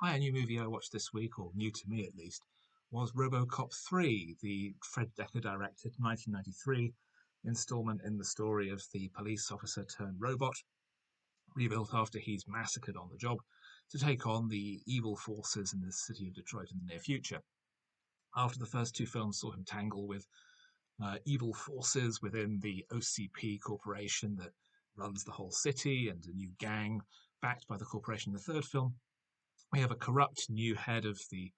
Hi, a new movie I watched this week, or new to me at least, was Robocop 3, the Fred Dekker directed 1993 installment in the story of the police officer turned robot, rebuilt after he's massacred on the job, to take on the evil forces in the city of Detroit in the near future. After the first two films saw him tangle with evil forces within the OCP corporation that runs the whole city and a new gang backed by the corporation in the third film, we have a corrupt new head of the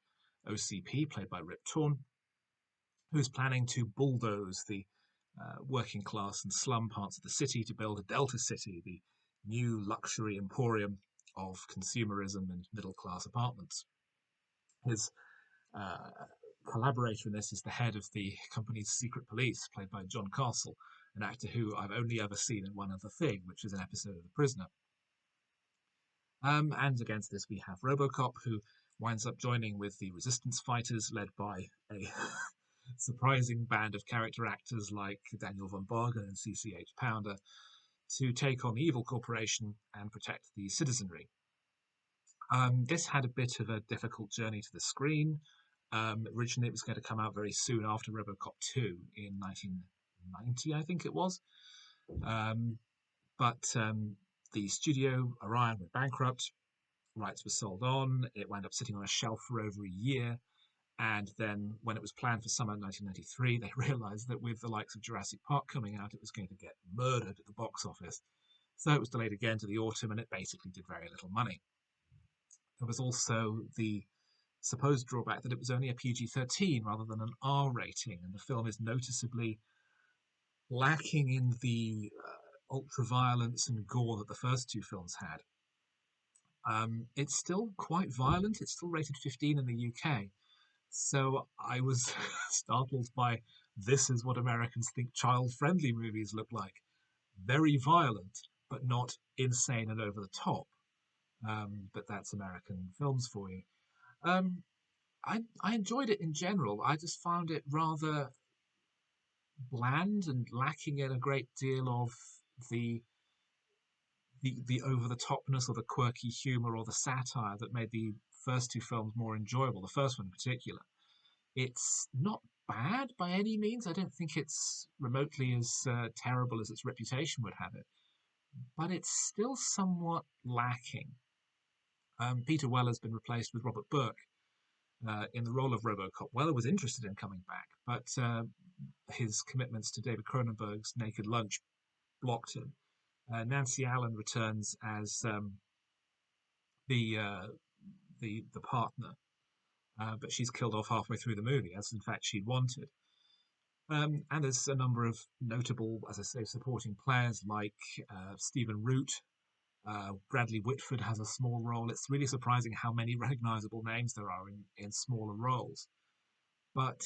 OCP, played by Rip Torn, who's planning to bulldoze the working class and slum parts of the city to build a Delta City, the new luxury emporium of consumerism and middle class apartments. His uh, collaborator in this is the head of the company's secret police, played by John Castle, an actor who I've only ever seen in one other thing, which is an episode of The Prisoner. And against this, we have Robocop, who winds up joining with the resistance fighters, led by a surprising band of character actors like Daniel von Barger and CCH Pounder, to take on the evil corporation and protect the citizenry. This had a bit of a difficult journey to the screen. Originally, it was going to come out very soon after Robocop 2 in 1990, I think it was. But the studio, Orion, went bankrupt. Rights were sold on. It wound up sitting on a shelf for over a year. And then, when it was planned for summer 1993, they realised that with the likes of Jurassic Park coming out, it was going to get murdered at the box office. So it was delayed again to the autumn, and it basically did very little money. There was also the supposed drawback that it was only a PG-13 rather than an R rating, and the film is noticeably lacking in the ultra-violence and gore that the first two films had. It's still quite violent. It's still rated 15 in the UK. So I was startled by this is what Americans think child-friendly movies look like. Very violent, but not insane and over the top. But that's American films for you. Um, I enjoyed it in general. I just found it rather bland and lacking in a great deal of the the over the topness or the quirky humor or the satire that made the first two films more enjoyable. The first one in particular. It's not bad by any means. I don't think it's remotely as terrible as its reputation would have it, but it's still somewhat lacking. Peter Weller's been replaced with Robert Burke in the role of Robocop. Weller was interested in coming back, but his commitments to David Cronenberg's Naked Lunch blocked him. Nancy Allen returns as the, uh, the partner, but she's killed off halfway through the movie, as in fact she'd wanted. And there's a number of notable, as I say, supporting players like Stephen Root. Bradley Whitford has a small role. It's really surprising how many recognisable names there are in smaller roles. But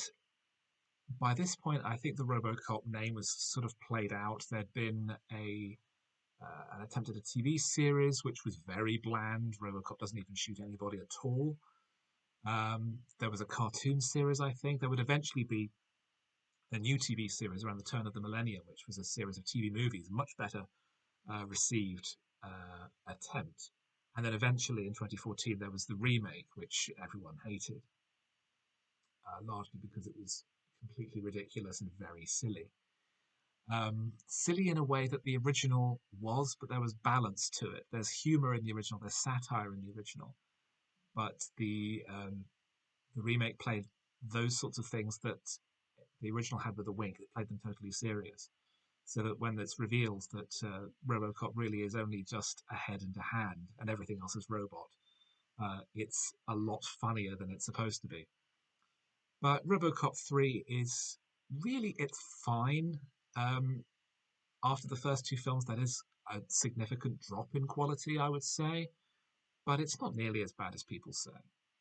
by this point, I think the Robocop name was sort of played out. There'd been an attempt at a TV series, which was very bland. Robocop doesn't even shoot anybody at all. There was a cartoon series, I think. There would eventually be a new TV series around the turn of the millennium, which was a series of TV movies, much better received attempt. And then eventually in 2014, there was the remake, which everyone hated, largely because it was completely ridiculous and very silly. Silly in a way that the original was, but there was balance to it. There's humour in the original, there's satire in the original, but the remake played those sorts of things that the original had with a wink. It played them totally serious, so that when it's revealed that Robocop really is only just a head and a hand, and everything else is robot, it's a lot funnier than it's supposed to be. But Robocop 3 is really, it's fine. After the first two films, that is a significant drop in quality, I would say, but it's not nearly as bad as people say.